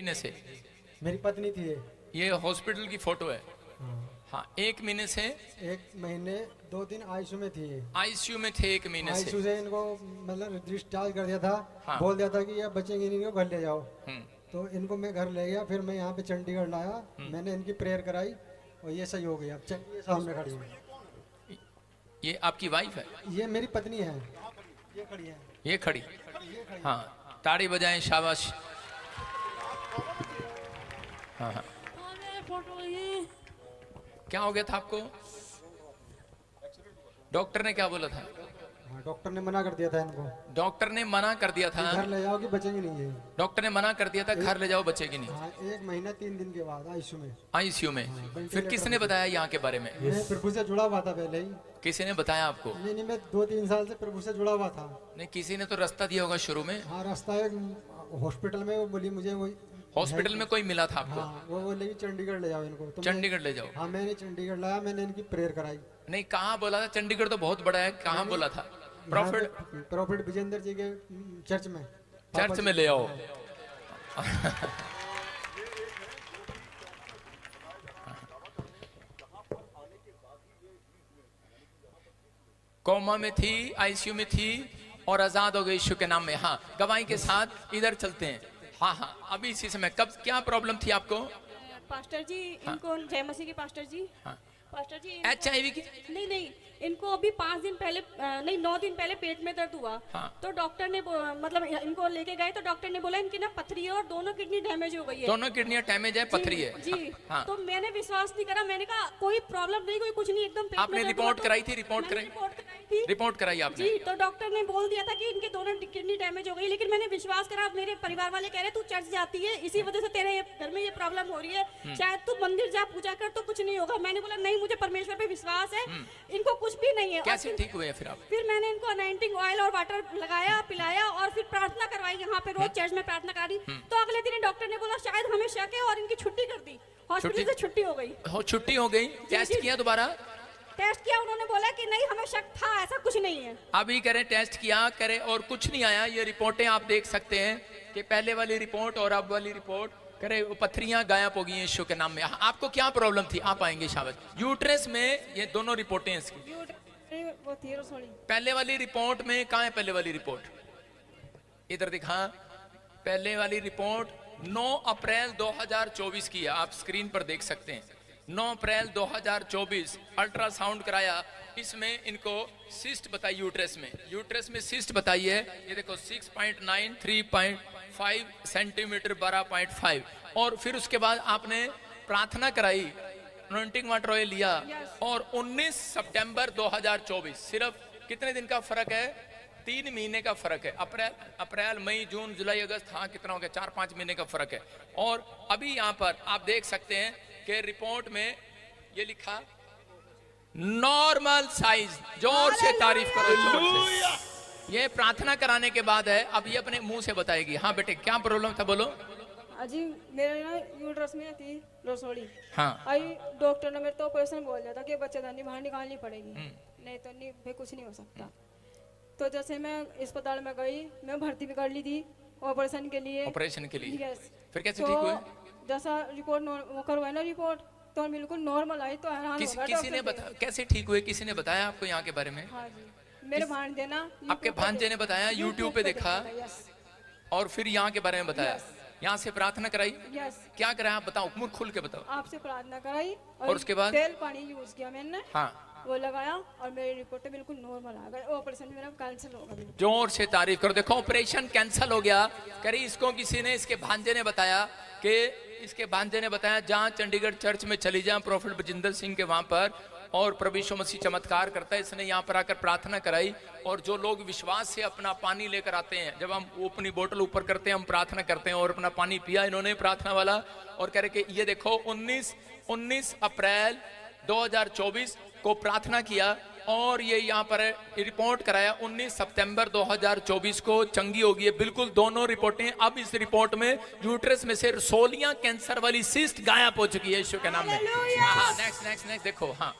महीने से मेरी पत्नी थी ये हॉस्पिटल की फोटो है। हाँ, 1 महीने से 1 महीने 2 दिन आईसीयू में थी। आईसीयू में थे 1 महीने से। आईसीयू से इनको मतलब डिस्चार्ज कर दिया था। हाँ। बोल दिया था कि ये बचेंगे नहीं, इनको घर ले जाओ। हम्म, तो इनको मैं घर ले गया, फिर मैं यहाँ पे चंडीगढ़ लाया। मैंने इनकी प्रेयर कराई और ये सही हो गया। अब चलिए सामने खड़ी है, ये आपकी वाइफ है? ये मेरी पत्नी है, ये खड़ी है। ये खड़ी। हाँ, ताड़ी बजाएं, शाबाश। हाँ हाँ, क्या हो गया था आपको? डॉक्टर ने क्या बोला था? हाँ, डॉक्टर ने मना कर दिया था इनको, डॉक्टर ने मना कर दिया था। घर ले जाओ कि बचेंगे नहीं ये। डॉक्टर ने मना कर दिया था घर ले जाओ, बचेगी नहीं। हाँ, 1 महीना 3 दिन के बाद आईसीयू में। आईसीयू में। फिर किसने बताया यहाँ के बारे में? मैं प्रभु से जुड़ा हुआ था पहले ही। किसी ने बताया आपको? नहीं, मैं 2-3 साल से प्रभु से जुड़ा हुआ था। नहीं, किसी ने तो रास्ता दिया होगा शुरू में। हाँ, रास्ता एक हॉस्पिटल में, वो बोली मुझे वो हॉस्पिटल में कोई मिला था आपको? हाँ, वो बोले कि चंडीगढ़ ले जाओ इनको। तो चंडीगढ़ ले जाओ। हाँ, मैंने चंडीगढ़ लाया, मैंने इनकी प्रेयर कराई। नहीं, कहाँ बोला था? चंडीगढ़ तो बहुत बड़ा है, कहाँ बोला था? प्रॉफिट विजेंद्र जी के चर्च में। चर्च में ले आओ। कोमा में थी, आईसीयू में थी और आजाद हो गई यीशु के नाम में। हाँ, गवाही के साथ इधर चलते हैं। हाँ हाँ, अभी इसी समय कब क्या प्रॉब्लम थी आपको? पास्टर जी, इनको जय मसीह की पास्टर जी। हाँ। पास्टर जी, HIV की? नहीं, इनको अभी 5 दिन पहले नहीं 9 दिन पहले पेट में दर्द हुआ। हाँ। तो डॉक्टर ने मतलब इनको लेके गए तो डॉक्टर ने बोला इनकी ना पथरी है और दोनों किडनी डैमेज हो गई है। दोनों किडनियां डैमेज है, पथरी है। जी। हाँ। तो मैंने विश्वास नहीं करा, मैंने कहा कोई प्रॉब्लम नहीं, कोई कुछ नहीं, एकदम पेट आपने में दर्द रिपोर्ट हुआ। कराई थी? रिपोर्ट मैंने कराई? रिपोर्ट कराई थी। रिपोर्ट कराई आपने? जी। तो डॉक्टर ने बोल दिया था कि इनके दोनों किडनी डैमेज हो गई, लेकिन मैंने विश्वास करा। मेरे परिवार वाले कह रहे तू चर्च जाती है, इसी वजह से तेरे घर में ये प्रॉब्लम हो रही है, शायद तू मंदिर जा, पूजा कर तो कुछ नहीं होगा। मैंने बोला नहीं, मुझे परमेश्वर पे विश्वास है, इनको कुछ भी नहीं है। कैसे ठीक हुए फिर आप? फिर मैंने इनको अनाइंटिंग ऑयल और वाटर लगाया, पिलाया और फिर प्रार्थना करवाई। यहाँ पे रोज चर्च में प्रार्थना करा दी। तो अगले दिन डॉक्टर ने बोला शायद हमें शक है और इनकी छुट्टी कर दी, हॉस्पिटल से छुट्टी हो गई। छुट्टी हो गई? टेस्ट किया दोबारा? टेस्ट किया, उन्होंने बोला कि नहीं हमें शक था, ऐसा कुछ नहीं है। अभी करें टेस्ट किया करे और कुछ नहीं आया। ये रिपोर्टें आप देख सकते हैं कि पहले वाली रिपोर्ट और अब वाली रिपोर्ट करे, वो पथरियां गायब हो गई हैं यीशु के नाम में। आपको क्या प्रॉब्लम थी? आप आएंगे शाबाश। यूट्रस में ये दोनों रिपोर्टें इसकी। वो थी रसोड़ी। पहले वाली रिपोर्ट में कहाँ है? पहले वाली रिपोर्ट इधर दिखा। पहले वाली रिपोर्ट 9 अप्रैल 2024 की है, आप स्क्रीन पर देख सकते हैं। 9 अप्रैल 2024 अल्ट्रासाउंड कराया, इसमें इनको सिस्ट बताई यूट्रस में। यूट्रस में सिस्ट बताई है, ये देखो 6.9 3.5 सेंटीमीटर 12.5। और फिर उसके बाद आपने प्रार्थना कराई, अनॉइंटिंग वाटर ऑयल लिया और 19 सितंबर 2024, सिर्फ कितने दिन का फर्क है? 3 महीने का फर्क है। अप्रैल मई जून जुलाई अगस्त, हाँ कितना हो गया? 4-5 महीने का फर्क है। और अभी यहाँ पर आप देख सकते हैं कि रिपोर्ट में ये लिखा नॉर्मल साइज। जोर से तारीफ करो, जोर से। ये प्रार्थना कराने के बाद है। अब ये अपने मुंह से बताएगी। हाँ बेटे, क्या प्रॉब्लम था बोलो। अजी मेरे ना यूट्रस में थी रसोड़ी। हाँ। आई डॉक्टर ने मेरे तो ऑपरेशन बोल दिया था कि बच्चेदानी बाहर निकालनी पड़ेगी, नहीं तो नहीं भाई कुछ नहीं हो सकता। तो जैसे मैं अस्पताल में गई, मैं भर्ती भी कर ली थी ऑपरेशन के लिए। ऑपरेशन के लिए? यस। फिर कैसे तो ठीक हुए? जैसा रिपोर्ट करवाई ना, रिपोर्ट तो बिल्कुल नॉर्मल आई। तो हैरान हो गया किसी ने बताया? कैसे ठीक हुए? किसी ने बताया आपको यहाँ के बारे में? हाँ जी, मेरे भांजे ना। आपके भांजे ने बताया? यूट्यूब पे देखा यस। और फिर यहाँ के बारे में बताया? यहाँ से प्रार्थना कराई? यस। क्या करा आप बताओ, मुंह खुल के बताओ। आपसे प्रार्थना कराई और उसके बाद? तेल पानी यूज किया मैंने। हाँ। वो लगाया और मेरी रिपोर्ट बिल्कुल नॉर्मल आ गई। ऑपरेशन मेरा कैंसिल हो गया। जोर से तारीफ करो। देखो ऑपरेशन कैंसिल हो गया। करी इसको किसी ने, इसके भांजे ने बताया कि इसके भांजे ने बताया जहाँ चंडीगढ़ चर्च में चली जाए प्रॉफिट बजिंदर सिंह के वहां पर, और प्रभु यीशु मसीह चमत्कार करता है। इसने यहाँ पर आकर प्रार्थना कराई और जो लोग विश्वास से अपना पानी लेकर आते हैं, जब हम अपनी बोतल ऊपर करते हैं, हम प्रार्थना करते हैं और अपना पानी पिया इन्होंने प्रार्थना वाला, और कह रहे कि ये देखो 19 अप्रैल 2024 को प्रार्थना किया और ये यहाँ पर रिपोर्ट कराया 19 सितंबर 2024 को चंगी होगी है बिल्कुल दोनों रिपोर्टें। अब इस रिपोर्ट में यूट्रस में से रसोलियां कैंसर वाली सिस्ट गायब हो चुकी है यीशु के नाम में। हाँ, नेक्स्ट देखो। हाँ,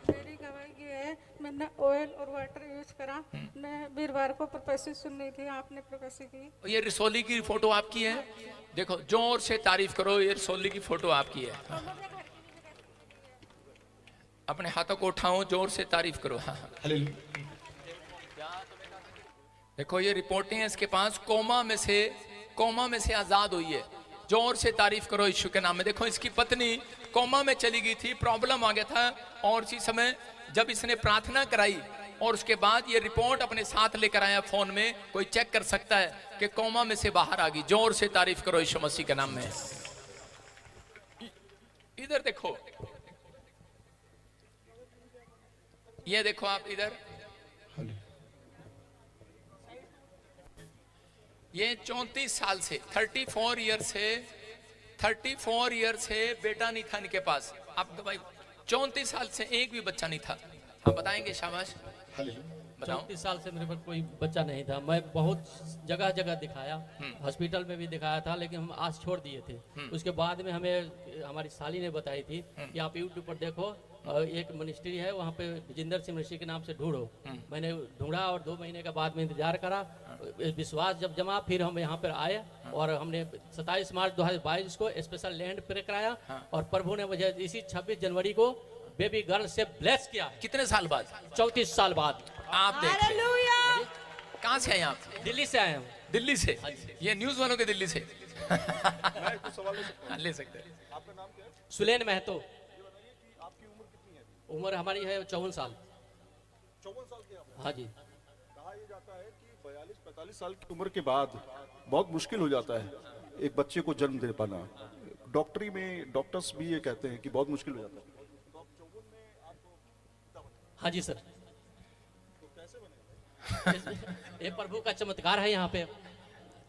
मेरी गवाही की है, मैंने ऑयल और वाटर यूज करा। मैं वीरवार को प्रोफेसर सुननी थी, आपने प्रोफेसर की। ये रसोली की फोटो आपकी है, देखो जोर से तारीफ करो, ये रसोली की फोटो आपकी है। अपने हाथों को उठाओ, जोर से तारीफ करो। हाँ देखो ये रिपोर्टें हैं इसके पास, कोमा में से आजाद हुई है। जोर से तारीफ करो यीशु के नाम में। देखो इसकी पत्नी कोमा में चली गई थी, प्रॉब्लम आ गया था, और इसी समय जब इसने प्रार्थना कराई और उसके बाद ये रिपोर्ट अपने साथ लेकर आया फोन में, कोई चेक कर सकता है कि कोमा में से बाहर आ गई। जोर से तारीफ करो यीशु मसीह के नाम में। इधर देखो, ये देखो आप इधर, ये 34 साल से 34 ईयर से बेटा नहीं था इनके पास। आप भाई 34 साल से एक भी बच्चा नहीं था। आप बताएंगे? शाबाश, बताओ। 34 साल से मेरे पास कोई बच्चा नहीं था। मैं बहुत जगह जगह दिखाया, हॉस्पिटल में भी दिखाया था, लेकिन हम आज छोड़ दिए थे। उसके बाद में हमें हमारी साली ने बताई थी कि आप यूट्यूब पर देखो, एक मिनिस्ट्री है वहाँ पे, विजेंद्र सिंह मिनिस्ट्री के नाम से ढूंढो। मैंने ढूंढा और 2 महीने के बाद में इंतजार करा, विश्वास जब जमा, फिर हम यहाँ पर आए और हमने 27 मार्च 2022 को स्पेशल लैंड प्रे कराया। और प्रभु ने मुझे इसी 26 जनवरी को बेबी गर्ल से ब्लेस किया। कितने साल बाद? 34 साल बाद। आप देखिए, कहाँ से आए आप? दिल्ली से आए हम। दिल्ली से? ये न्यूज वालों के दिल्ली से। ले सकते हैं। सुलेन महतो। उम्र हमारी है 54 साल। 54 साल के आप? हाँ जी। कहा यह जाता है कि 42-45 साल की उम्र के बाद बहुत मुश्किल हो जाता है एक बच्चे को जन्म दे पाना। डॉक्टरी में डॉक्टर्स भी ये कहते हैं कि बहुत मुश्किल हो जाता है। तो आप 54 में आपको? हाँ जी सर। तो कैसे बने? ये प्रभु का चमत्कार है। यहाँ पे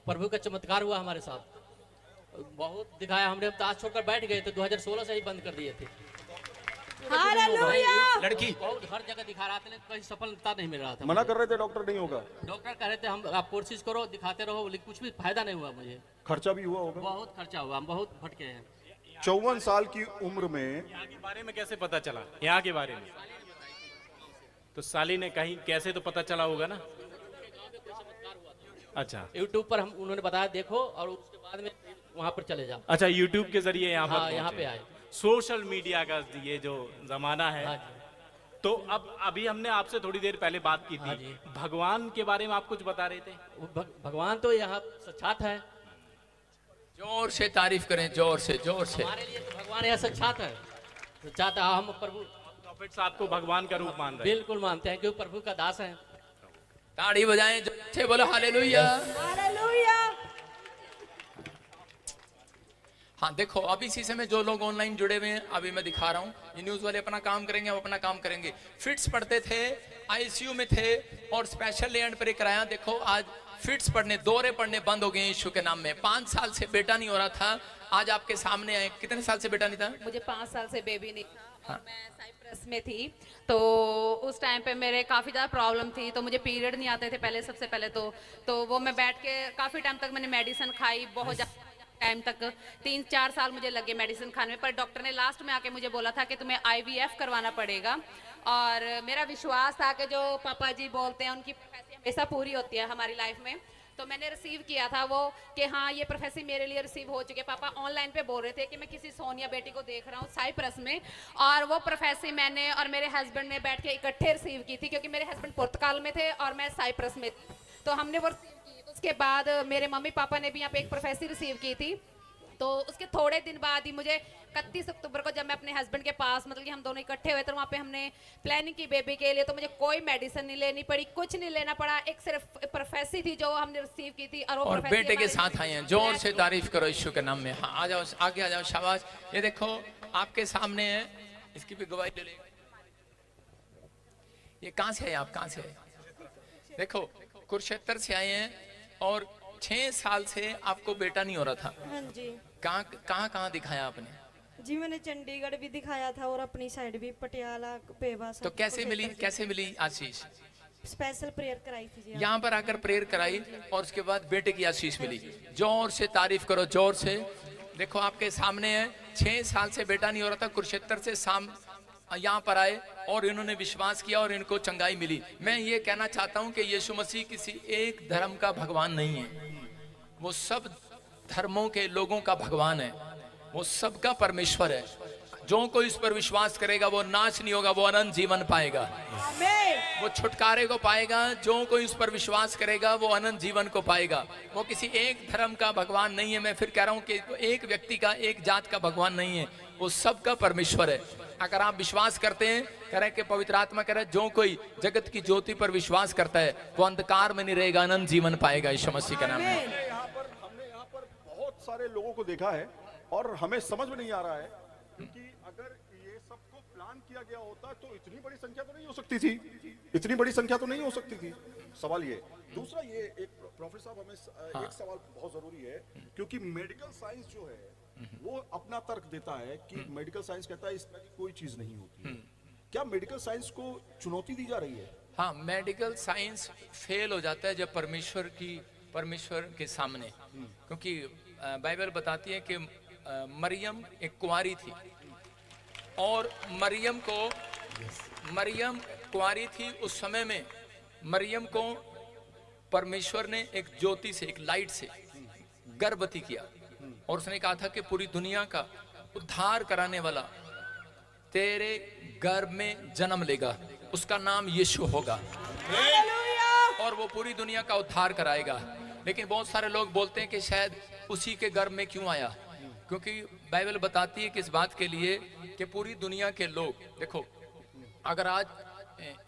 प्रभु का चमत्कार हुआ हमारे साथ, बहुत दिखाया हमने। आज छोड़कर बैठ गए थे, 2016 से ही बंद कर दिए थे। लड़की बहुत हर जगह दिखा रहा था, लेकिन कहीं सफलता नहीं मिल रहा था। मना कर रहे थे डॉक्टर नहीं होगा? डॉक्टर कह रहे थे हम, आप कोशिश करो, दिखाते रहो, लेकिन कुछ भी फायदा नहीं हुआ मुझे। खर्चा भी हुआ होगा? बहुत खर्चा हुआ, हम बहुत भटके हैं। 54 साल की उम्र में यहाँ के बारे में कैसे पता चला? यहाँ के बारे में तो साली ने कहीं कैसे तो पता चला होगा ना। अच्छा, यूट्यूब पर हम उन्होंने बताया देखो, और उसके बाद में वहाँ पर चले जाओ। अच्छा, यूट्यूब के जरिए यहाँ पर हाँ, यहाँ पहुंचे। पे आए। सोशल मीडिया का ये जो जमाना है, हाँ जी। तो अब अभी हमने आपसे थोड़ी देर पहले बात की हाँ थी, जी। भगवान के बारे में आप कुछ बता रहे थे। भगवान तो यहाँ साक्षात है। जोर से तारीफ करें, जोर से, जोर से। हमारे लिए तो भगवान यहाँ साक्षात है। साक्षात है, हम प्रभु प्रॉफिट साहब को भगवान का रूप मान रहे हैं। बिल्कुल मानते हैं, क्योंकि प्रभु का दास है। ताड़ी बजाएं, जोर से बोलो हालेलुया। हाँ देखो, अब इसी समय जो लोग ऑनलाइन जुड़े हुए हैं, अभी मैं दिखा रहा हूँ, ये न्यूज वाले अपना काम करेंगे, हम अपना काम करेंगे। फिट्स पढ़ते थे, आईसीयू में थे और स्पेशल लैंड पर कराया। देखो आज फिट्स पढ़ने, दौरे पढ़ने बंद हो गए यीशु के नाम में। 5 साल से बेटा नहीं हो रहा था, आज आपके सामने आए। कितने साल से बेटा नहीं था? मुझे 5 साल से बेबी नहीं था और मैं साइप्रस में थी, तो उस टाइम पे मेरे काफ़ी ज़्यादा प्रॉब्लम थी। तो मुझे पीरियड नहीं आते थे पहले, सबसे पहले तो वो मैं बैठ के काफ़ी टाइम तक मैंने मेडिसिन खाई, बहुत ज़्यादा टाइम तक 3-4 साल मुझे लगे मेडिसिन खाने में। पर डॉक्टर ने लास्ट में आके मुझे बोला था कि तुम्हें IVF करवाना पड़ेगा। और मेरा विश्वास था कि जो पापा जी बोलते हैं उनकी प्रोफेसी हमेशा पूरी होती है हमारी लाइफ में। तो मैंने रिसीव किया था वो कि हाँ ये प्रोफेसी मेरे लिए रिसीव हो चुके। पापा ऑनलाइन पे बोल रहे थे कि मैं किसी सोनिया बेटी को देख रहा हूँ साइप्रस में, और वो प्रोफेसी मैंने और मेरे हस्बैंड ने बैठ के इकट्ठे रिसीव की थी, क्योंकि मेरे हस्बैंड पुर्तगाल में थे और मैं साइप्रस में थी। तो हमने वो रिसीव की। उसके बाद मेरे मम्मी पापा ने भी यहाँ पे एक प्रोफेसी रिसीव की थी। तो उसके थोड़े दिन बाद ही मुझे 31 अक्टूबर को जब मैं अपने हस्बैंड के पास, मतलब कि हम दोनों इकट्ठे हुए थे, वहाँ पे हमने प्लानिंग की बेबी के लिए। तो मुझे कोई मेडिसिन नहीं लेनी पड़ी, कुछ नहीं लेना पड़ा, एक सिर्फ प्रोफेसी थी जो हमने रिसीव की थी। और बेटे के साथ आए हैं। जोर से तारीफ करो यीशु के नाम में। हाँ आ जाओ, आगे आ जाओ, शाबाश। ये देखो आपके सामने है, इसकी भी गवाही ले लेगा। ये कहाँ से है? आप कहाँ से है? देखो कुरुक्षेत्र से आए हैं और 6 साल से आपको बेटा नहीं हो रहा था। हाँ जी। कहाँ दिखाया आपने? जी मैंने चंडीगढ़ भी दिखाया था और अपनी साइड भी, पटियाला, पेवा। तो कैसे मिली आशीष? स्पेशल प्रेयर कराई थी जी। यहाँ पर आकर प्रेयर कराई और उसके बाद बेटे की आशीष मिली। जोर से तारीफ करो, जोर से। देखो आपके सामने है, 6 साल से बेटा नहीं हो रहा था, कुरुक्षेत्र से यहाँ पर आए और इन्होंने विश्वास किया और इनको चंगाई मिली। मैं ये कहना चाहता हूं कि यीशु मसीह किसी एक धर्म का भगवान नहीं है, वो सब धर्मों के लोगों का भगवान है, वो सबका परमेश्वर है। जो कोई इस पर विश्वास करेगा वो नाश नहीं होगा, वो अनंत जीवन पाएगा, वो छुटकारे को पाएगा। जो कोई उस पर विश्वास करेगा वो अनंत जीवन को पाएगा। वो किसी एक धर्म का भगवान नहीं है। मैं फिर कह रहा हूं कि एक व्यक्ति का, एक जात का भगवान नहीं है, वो सबका परमेश्वर है। अगर आप विश्वास करते हैं, कह रहे हैं कि पवित्र आत्मा कह रहा है जो कोई जगत की ज्योति पर विश्वास करता है वो अंधकार में नहीं रहेगा, अनंत जीवन पाएगा यीशु मसीह के नाम में। हमने यहाँ पर बहुत सारे लोगों को देखा है और हमें समझ में नहीं आ रहा है कि अगर ये सबको प्लान किया गया होता तो इतनी बड़ी संख्या तो नहीं हो सकती थी, इतनी बड़ी संख्या तो नहीं हो सकती थी। सवाल ये। दूसरा ये एक प्रोफेसर साहब हमें एक सवाल बहुत जरूरी है, क्योंकि मेडिकल साइंस जो है वो अपना तर्क देता है कि मेडिकल साइंस कहता है इस तरह की कोई चीज नहीं होती। क्या मेडिकल साइंस को चुनौती दी जा रही है? हाँ, मेडिकल साइंस फेल हो जाता है जब परमेश्वर के सामने, क्योंकि बाइबल बताती है कि मरियम एक कुंवारी थी और मरियम कुंवारी थी। उस समय में मरियम को परमेश्वर ने एक ज्योति से, एक लाइट से गर्भवती किया और उसने कहा था कि पूरी दुनिया का उद्धार कराने वाला तेरे गर्भ में जन्म लेगा, उसका नाम यीशु होगा और वो पूरी दुनिया का उद्धार कराएगा। लेकिन बहुत सारे लोग बोलते हैं कि शायद उसी के गर्भ में क्यों आया, क्योंकि बाइबल बताती है कि इस बात के लिए कि पूरी दुनिया के लोग, देखो अगर आज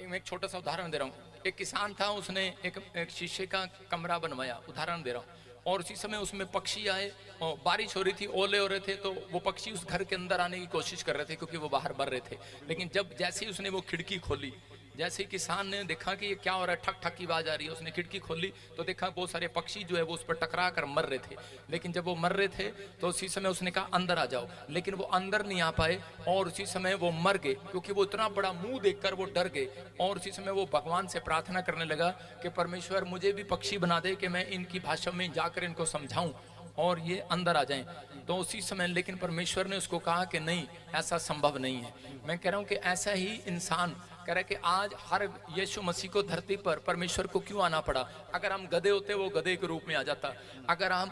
मैं एक छोटा सा उदाहरण दे रहा हूँ। एक किसान था, उसने एक शीशे का कमरा बनवाया, उदाहरण दे रहा हूँ, और उसी समय उसमें पक्षी आए और बारिश हो रही थी, ओले हो रहे थे, तो वो पक्षी उस घर के अंदर आने की कोशिश कर रहे थे क्योंकि वो बाहर मर रहे थे। लेकिन जैसे ही उसने वो खिड़की खोली, जैसे ही किसान ने देखा कि ये क्या हो रहा है, ठक ठक की आवाज आ रही है, उसने खिड़की खोली तो देखा बहुत सारे पक्षी जो है वो उस पर टकरा कर मर रहे थे। लेकिन जब वो मर रहे थे तो उसी समय उसने कहा अंदर आ जाओ, लेकिन वो अंदर नहीं आ पाए और उसी समय वो मर गए, क्योंकि वो इतना बड़ा मुंह देखकर वो डर गए। और उसी समय वो भगवान से प्रार्थना करने लगा कि परमेश्वर मुझे भी पक्षी बना दे कि मैं इनकी भाषा में जाकर इनको समझाऊं और ये अंदर आ जाएं। तो उसी समय लेकिन परमेश्वर ने उसको कहा कि नहीं, ऐसा संभव नहीं है। मैं कह रहा हूं कि ऐसा ही इंसान कह रहा है कि आज हर यीशु मसीह को धरती पर परमेश्वर को क्यों आना पड़ा। अगर हम गधे होते वो गधे के रूप में आ जाता, अगर हम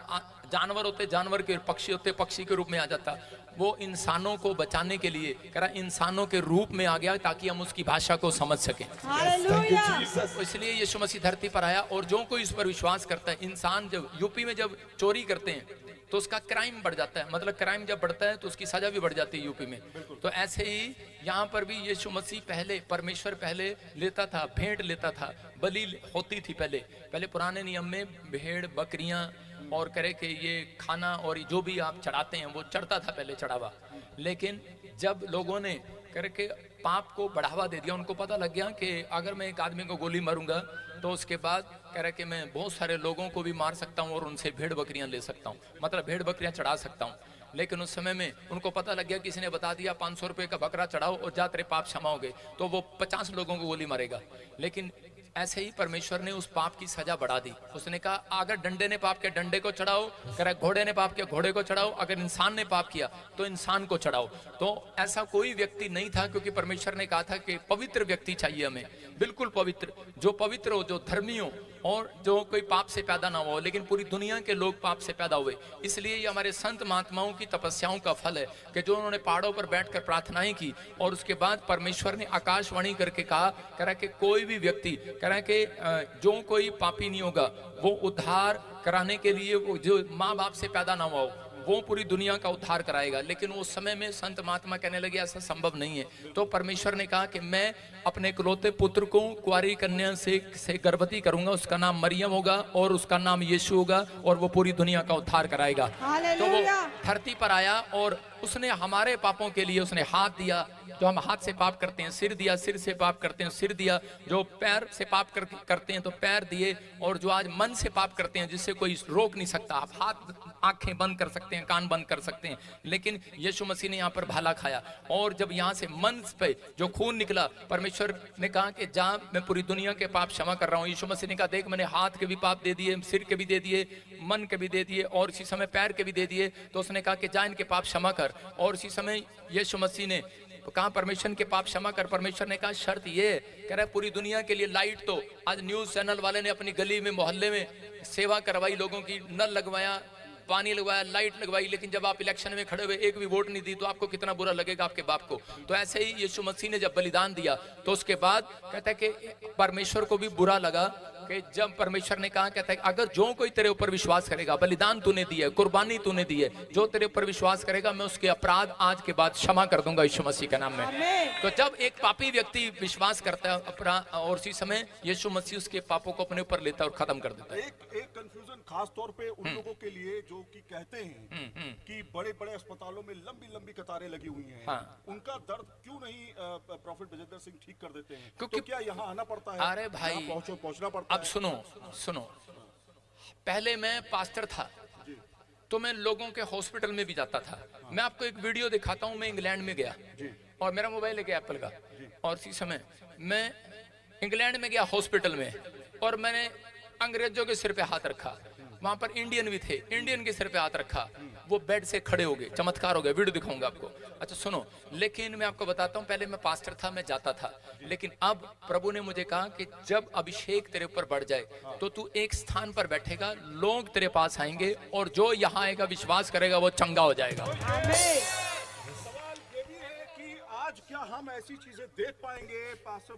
जानवर होते जानवर के, पक्षी होते पक्षी के रूप में आ जाता। वो इंसानों को बचाने के लिए कह रहा इंसानों के रूप में आ गया ताकि हम उसकी भाषा को समझ सकें। तो इसलिए यीशु मसीह धरती पर आया और जो कोई इस पर विश्वास करता है। इंसान जब यूपी में जब चोरी करते हैं तो उसका क्राइम बढ़ जाता है, मतलब क्राइम जब बढ़ता है तो उसकी सजा भी बढ़ जाती है यूपी में। तो ऐसे ही यहाँ पर भी यीशु मसीह पहले, परमेश्वर पहले लेता था, भेंट लेता था, बलि होती थी पहले पुराने नियम में भेड़ बकरियां और करे कि ये खाना और जो भी आप चढ़ाते हैं वो चढ़ता था पहले चढ़ावा। लेकिन जब लोगों ने करके पाप को बढ़ावा दे दिया, उनको पता लग गया कि अगर मैं एक आदमी को गोली मारूंगा तो उसके बाद कह रहा है कि मैं बहुत सारे लोगों को भी मार सकता हूं और उनसे भेड़ बकरियां ले सकता हूं, मतलब भेड़ बकरियां चढ़ा सकता हूं। लेकिन उस समय में उनको पता लग गया, किसी ने बता दिया 500 रुपए का बकरा चढ़ाओ और जा तेरे पाप क्षमा हो गए, तो वो 50 लोगों को गोली मारेगा। लेकिन ऐसे ही परमेश्वर ने उस पाप की सजा बढ़ा दी। उसने कहा अगर डंडे ने पाप किया डंडे को चढ़ाओ, कह रहा है घोड़े ने पाप किया घोड़े को चढ़ाओ, अगर इंसान ने पाप किया तो इंसान को चढ़ाओ। तो ऐसा कोई व्यक्ति नहीं था, क्योंकि परमेश्वर ने कहा था कि पवित्र व्यक्ति चाहिए हमें, बिल्कुल पवित्र, जो पवित्र हो, जो धर्मी हो और जो कोई पाप से पैदा ना हो। लेकिन पूरी दुनिया के लोग पाप से पैदा हुए। इसलिए ये हमारे संत महात्माओं की तपस्याओं का फल है कि जो उन्होंने पहाड़ों पर बैठकर प्रार्थनाएं की और उसके बाद परमेश्वर ने आकाशवाणी करके कहा, कह रहा है कि कोई भी व्यक्ति, कह रहा है कि जो कोई पापी नहीं होगा वो उद्धार कराने के लिए, वो जो माँ बाप से पैदा ना हुआ हो वो पूरी दुनिया का उद्धार कराएगा। लेकिन उस समय में संत महात्मा कहने लगे ऐसा संभव नहीं है। तो परमेश्वर ने कहा कि मैं अपने इकलौते पुत्र को कुंवारी कन्या से गर्भवती करूंगा, उसका नाम मरियम होगा और उसका नाम यीशु होगा और वो पूरी दुनिया का उद्धार कराएगा। तो वो धरती पर आया और उसने हमारे पापों के लिए उसने हाथ दिया, जो हम हाथ से पाप करते हैं, सिर दिया, सिर से पाप करते हैं सिर दिया, जो पैर से पाप करते हैं तो पैर दिए, और जो आज मन से पाप करते हैं जिससे कोई रोक नहीं सकता। आप हाथ आंखें बंद कर सकते हैं, कान बंद कर सकते हैं, लेकिन यीशु मसीह ने यहाँ पर भाला खाया। और जब यहाँ से मन पे जो खून निकला, परमेश्वर ने कहा कि जा मैं पूरी दुनिया के पाप क्षमा कर रहा हूँ। यीशु मसीह ने कहा देख मैंने हाथ के भी पाप दे दिए, सिर के भी दे दिए, मन के भी दे दिए और इसी समय पैर के भी दे दिए। तो उसने कहा कि जा इनके पाप क्षमा कर। और इसी समय यीशु मसीह ने कहा परमेश्वर के पाप क्षमा कर। परमेश्वर ने कहा शर्त ये, कह रहा पूरी दुनिया के लिए लाइट। तो आज न्यूज चैनल वाले ने अपनी गली में मोहल्ले में सेवा करवाई, लोगों की नल लगवाया, पानी लगवाया, लाइट लगवाई, लेकिन जब आप इलेक्शन में खड़े हुए एक भी वोट नहीं दी तो आपको कितना बुरा लगेगा आपके बाप को। तो ऐसे ही यीशु मसीह ने जब बलिदान दिया तो उसके बाद कहता है कि परमेश्वर को भी बुरा लगा कि जब परमेश्वर ने कहा, कहता है अगर जो कोई तेरे ऊपर विश्वास करेगा, बलिदान तूने दिया, कुर्बानी तूने दी है, जो तेरे ऊपर विश्वास करेगा मैं उसके अपराध आज के बाद क्षमा कर दूंगा यीशु मसीह के नाम में। तो जब एक पापी व्यक्ति विश्वास करता है अपराध, और उसी समय यीशु मसीह उसके पापों को अपने ऊपर लेता है और खत्म कर देता है। एक कंफ्यूजन खास तौर पे उन लोगों के लिए जो कि कहते हैं कि बड़े बड़े अस्पतालों में लंबी लंबी कतारें लगी हुई हैं, हाँ। उनका दर्द क्यों नहीं प्रॉफिट विजेंद्र सिंह ठीक कर देते हैं? क्योंकि तो क्या यहाँ आना पड़ता है? अरे भाई पहुंचना पड़ता है। अब सुनो, पहले मैं पास्टर था तो मैं लोगों के हॉस्पिटल में भी जाता था। मैं आपको एक वीडियो दिखाता हूं। मैं इंग्लैंड में गया और मेरा मोबाइल है क्या एप्पल का, और इसी समय मैं इंग्लैंड में गया हॉस्पिटल में और मैंने अंग्रेजों के सिर पे हाथ रखा। वहां पर इंडियन भी थे, इंडियन के सिर पे हाथ रखा, वो बेड से खड़े हो गए, चमत्कार हो गया। वीडियो दिखाऊंगा आपको। अच्छा सुनो, लेकिन मैं आपको बताता हूं, पहले मैं पास्टर था, मैं जाता था, लेकिन अब प्रभु ने मुझे कहा कि जब अभिषेक तेरे ऊपर बढ़ जाए तो तू एक स्थान पर बैठेगा, लोग तेरे पास आएंगे और जो यहाँ आएगा विश्वास करेगा वो चंगा हो जाएगा। सवाल ये भी है कि आज क्या हम ऐसी चीजें देख पाएंगे पास्टर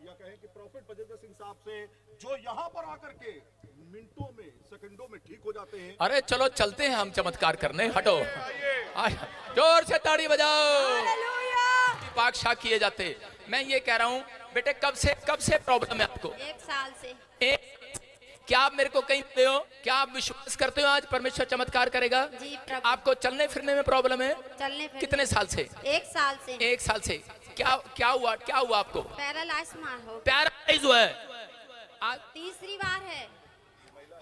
या कहें कि प्रॉफिट विजेंद्र सिंह साहब से, जो यहाँ पर आकर के मिनटों में सेकंडों में ठीक हो जाते हैं? अरे चलो चलते हैं हम चमत्कार करने, हटो, जोर से ताड़ी बजाओ, पाकशाह किए जाते। मैं ये कह रहा हूँ बेटे, कब से प्रॉब्लम है आपको? 1 साल से। क्या आप मेरे को कहीं मिले हो? क्या आप विश्वास करते हो आज परमेश्वर चमत्कार करेगा? जी प्रभु। आपको चलने फिरने में प्रॉब्लम है? चलने फिरने। कितने साल से? 1 साल से। 1 साल से। क्या हुआ आपको? पैरालाइज हो। पैरालाइज हुआ है? तीसरी बार है।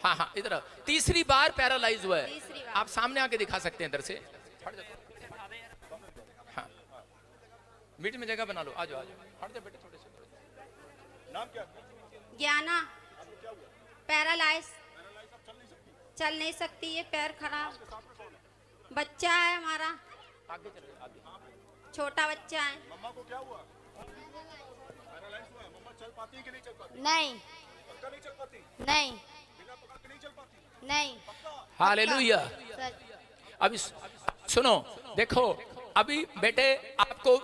हाँ इधर तीसरी बार पैरालाइज हुआ है। तीसरी बार। आप सामने आके दिखा सकते हैं इधर से। हाँ बीच में जगह बना लो, आ जाओ हट जाओ बेटे थोड़े से। नाम क्या? ज्ञाना। पैरालाइज, चल नहीं सकती, ये पैर खराब। बच्चा है हमारा, छोटा बच्चा है। मम्मा को क्या हुआ? पैरालाइज हुआ है। मम्मा चल पाती है कि नहीं चल पाती? नहीं। पक्का नहीं चल पाती? नहीं। बिना पकड़ के नहीं चल पाती? नहीं। हालेलुया। अभी सुनो, देखो अभी बेटे आपको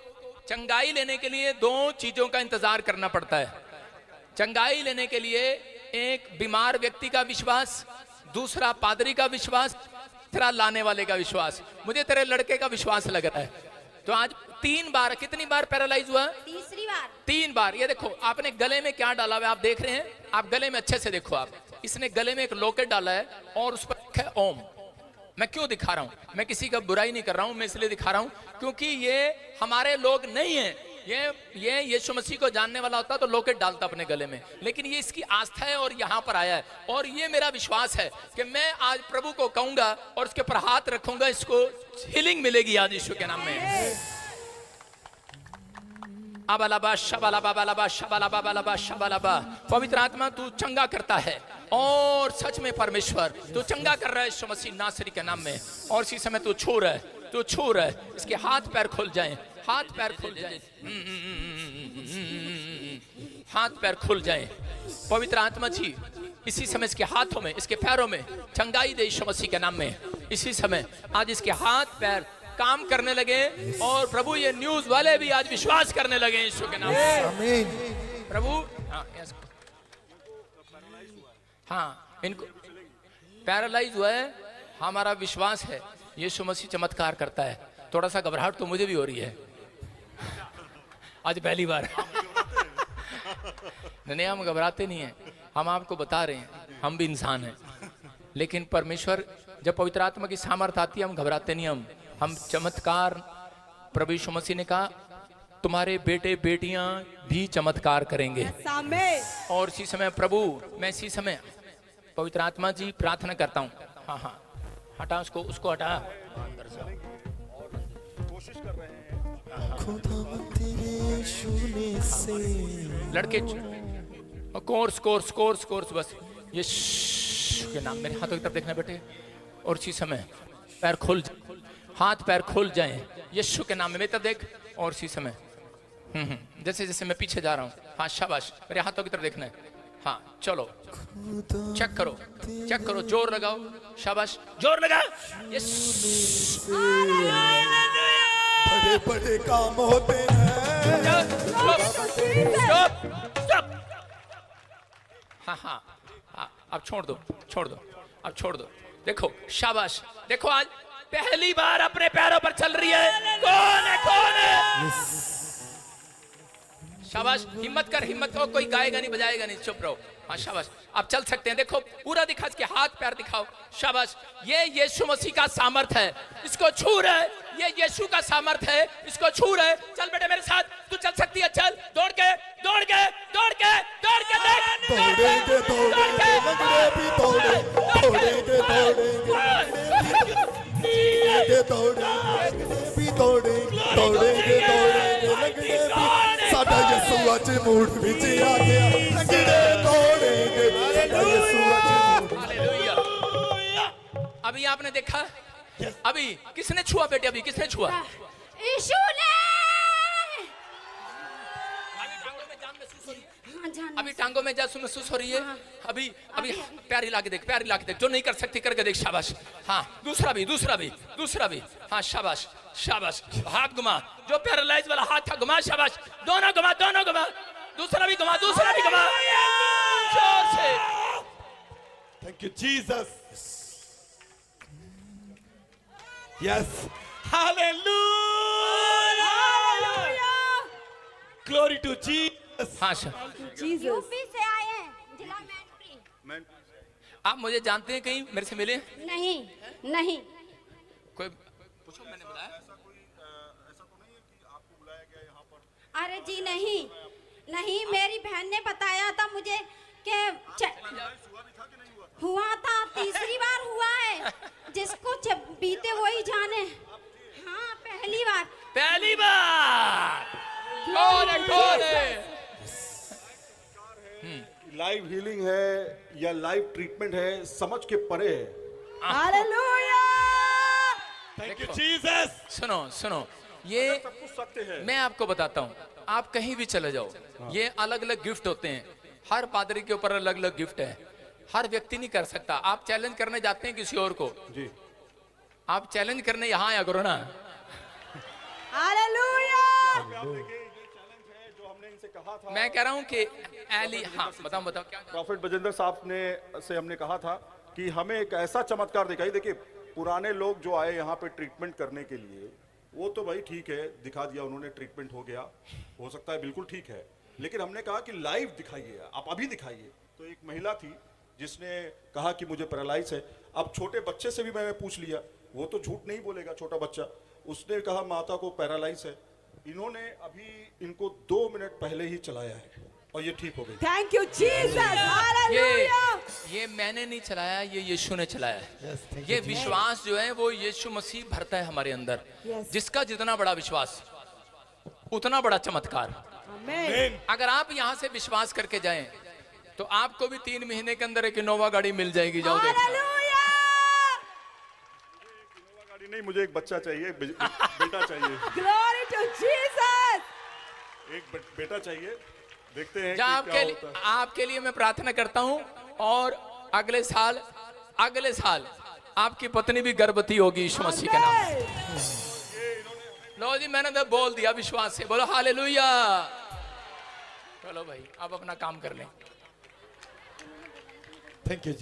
चंगाई लेने के लिए 2 चीजों का इंतजार करना पड़ता है। चंगाई लेने के लिए एक बीमार व्यक्ति का विश्वास, दूसरा पादरी का विश्वास, तीसरा लाने वाले का विश्वास। मुझे तेरे लड़के का विश्वास लग रहा है। तो आज 3 बार, कितनी बार पैरालाइज हुआ? तीसरी बार। 3 बार। ये देखो आपने गले में क्या डाला हुआ है, आप देख रहे हैं? आप गले में अच्छे से देखो आप। इसने गले में एक लॉकेट डाला है और उस पर लिखा है ओम। मैं क्यों दिखा रहा हूं? मैं किसी का बुराई नहीं कर रहा हूं, मैं इसलिए दिखा रहा हूं क्योंकि ये हमारे लोग नहीं है। ये यीशु मसीह को जानने वाला होता तो लॉकेट डालता अपने गले में, लेकिन ये इसकी आस्था है और यहाँ पर आया है। और ये मेरा विश्वास है कि मैं आज प्रभु को कहूंगा और उसके ऊपर हाथ रखूंगा, इसको हीलिंग मिलेगी आज यीशु के नाम में। अबलाबा शबलाबा बलाबा शबलाबा बलाबा शबलाबा। पवित्र आत्मा तू चंगा करता है और सच में परमेश्वर तू चंगा कर रहा है यीशु मसीह नासरी के नाम में। और इसी समय तू छू रहा है, तू छू रहा है। इसके हाथ पैर खुल जाएं, हाथ पैर खुल जाएं, हाथ पैर खुल जाएं। पवित्र आत्मा जी इसी समय इसके हाथों में, इसके पैरों में चंगाई दे यीशु मसीह के नाम में। इसी समय आज इसके हाथ पैर काम करने लगे और प्रभु ये न्यूज वाले भी आज विश्वास करने लगे यीशु के नाम में। प्रभु हाँ इनको पैरालाइज हुआ है, हमारा विश्वास है यीशु मसीह चमत्कार करता है। थोड़ा सा घबराहट तो मुझे भी हो रही है आज पहली बार। नहीं हम घबराते नहीं हैं, हम आपको बता रहे हैं हम भी इंसान हैं, लेकिन परमेश्वर जब पवित्र आत्मा की सामर्थ आती है हम घबराते नहीं। हम चमत्कार, प्रभु यीशु मसीह ने कहा तुम्हारे बेटे बेटियां भी चमत्कार करेंगे। और इसी समय प्रभु मैं इसी समय पवित्र आत्मा जी प्रार्थना करता हूँ। हाँ हाँ हटा उसको हटा। कोशिश कर रहे हैं लड़के कोर्स बस ये के नाम मेरे हाथों की तरफ देखना बेटे। और इसी समय पैर खुल हाथ पैर खुल जाएं यीशु के नाम में। मैं तो देख और इसी समय जैसे जैसे मैं पीछे जा रहा हूँ। हाँ शाबाश, मेरे हाथों की तरफ देखना है। हाँ चलो चेक करो, जोर लगाओ, शाबाश जोर लगा। बड़े बड़े काम होते हैं। हाँ, अब छोड़ दो, अब छोड़ दो। देखो शाबाश, देखो आज पहली बार अपने पैरों पर चल रही है। कौन है? शाबाश, हिम्मत कर, कोई गाएगा नहीं बजाएगा नहीं, चुप रहो। हाँ शाबाश, आप चल सकते हैं। देखो पूरा दिखा, इसके हाथ पैर दिखाओ। शाबाश, ये यीशु मसीह का सामर्थ है, इसको छू रहे। ये यीशु का सामर्थ है, इसको छू रहे। चल बेटे मेरे साथ, तू चल सकती है। चल दौड़ के साडा यीशु आज मूड विच आ गया। लंगड़े दौड़ेंगे, साडा यीशु आज मूड। अभी आपने देखा, अभी किसने छुआ बेटे? अभी किसने छुआ? यीशु ने। अभी टांगों में जासूस महसूस हो रही है। अभी पैर हिला के देख, जो नहीं कर सकती करके देख। शाबाश, हाँ दूसरा भी। हाँ शाबाश, हाथ घुमा, जो पैरालाइज वाला हाथ था घुमा। शाबाश, दोनों घुमा, दूसरा भी घुमा। जोर से। Thank you Jesus. Yes, hallelujah, glory to Jesus. हाँ यूपी से आए हैं, जिला मैनपुरी। आप मुझे जानते हैं? कहीं मेरे से मिले? नहीं। कोई पूछो, मैंने बुलाया? अरे जी नहीं, मेरी बहन ने बताया था मुझे कि हुआ था, तीसरी बार हुआ है। जिसको बीते वही जाने। हाँ पहली बार। कौन है? लाइव हीलिंग है या लाइव ट्रीटमेंट है, समझ के परे है। हालेलुया। Thank you Jesus. सुनो, ये सब कुछ सत्य है। मैं आपको बताता हूँ, आप कहीं भी चले जाओ, ये अलग अलग गिफ्ट होते हैं। हर पादरी के ऊपर अलग अलग गिफ्ट है, हर व्यक्ति नहीं कर सकता। आप चैलेंज करने जाते हैं किसी और को जी, आप चैलेंज करने यहाँ आया करो ना। मैं कह रहा हूँ कि हाँ बताओ क्या? प्रॉफेट बजेंद्र साहब से हमने कहा था कि हमें एक ऐसा चमत्कार दिखाई। देखिए पुराने लोग जो आए यहाँ पे ट्रीटमेंट करने के लिए, वो तो भाई ठीक है, दिखा दिया उन्होंने, ट्रीटमेंट हो गया, हो सकता है बिल्कुल ठीक है। लेकिन हमने कहा कि लाइव दिखाइए, आप अभी दिखाइए। तो एक महिला थी जिसने कहा कि मुझे पैरालाइज है। अब छोटे बच्चे से भी मैंने पूछ लिया, वो तो झूठ नहीं बोलेगा, छोटा बच्चा, उसने कहा माता को पैरालाइज है। इन्होंने अभी इनको 2 मिनट पहले ही चलाया है और ये ठीक हो गई। Thank you Jesus. हालेलुया। ये मैंने नहीं चलाया, ये यीशु ने चलाया है। ये विश्वास जो है वो यीशु मसीह भरता है हमारे अंदर। जिसका जितना बड़ा विश्वास उतना बड़ा चमत्कार। अगर आप यहाँ से विश्वास करके जाएं तो आपको भी 3 महीने के अंदर एक इनोवा गाड़ी मिल जाएगी। जाओ देखना। गाड़ी नहीं, मुझे एक बच्चा चाहिए, बेटा चाहिए। Glory to Jesus. एक बेटा चाहिए, देखते हैं आपके लिए मैं प्रार्थना करता हूँ। और अगले साल आपकी पत्नी भी गर्भवती होगी यीशु मसीह के नाम। लो जी, मैंने तो बोल दिया विश्वास से। बोलो हालेलुया। चलो भाई, आप अपना काम कर लें। Thank you.